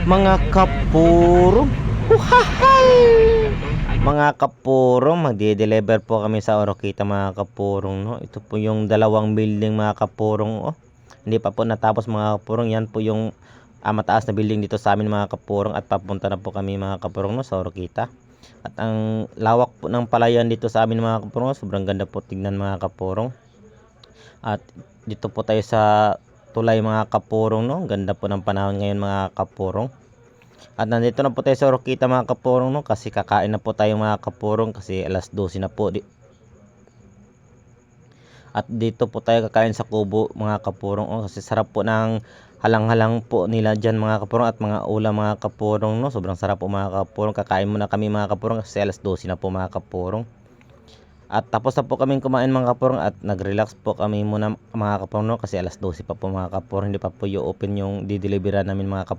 Mga kapurong, uhahay! Mga kapurong, magde-deliver po kami sa Oroquita mga kapurong, no? Ito po yung dalawang building mga kapurong, oh. Hindi pa po natapos mga kapurong. Yan po yung mataas na building dito sa amin mga kapurong, at papunta na po kami mga kapurong, no, sa Oroquita. At ang lawak po ng palayan dito sa amin mga kapurong, sobrang ganda po tignan mga kapurong. At dito po tayo sa tulay mga kapurong, no? Ganda po ng panahon ngayon mga kapurong. At nandito na po tayo sa Oroquita mga kapurong, no? Kasi kakain na po tayo mga kapurong kasi alas 12 na po. At dito po tayo kakain sa Kubo mga kapurong, oh, kasi sarap po ng halang-halang po nila dyan mga kapurong, at mga ulam mga kapurong, no? Sobrang sarap po mga kapurong. Kakain muna kami mga kapurong kasi alas 12 na po mga kapurong. At tapos na po kaming kumain mga kapurong, at nag-relax po kami muna mga kapurong, no? Kasi alas 12 pa po mga kapurong. Hindi pa po i-open yung dideliveran namin mga kapurong.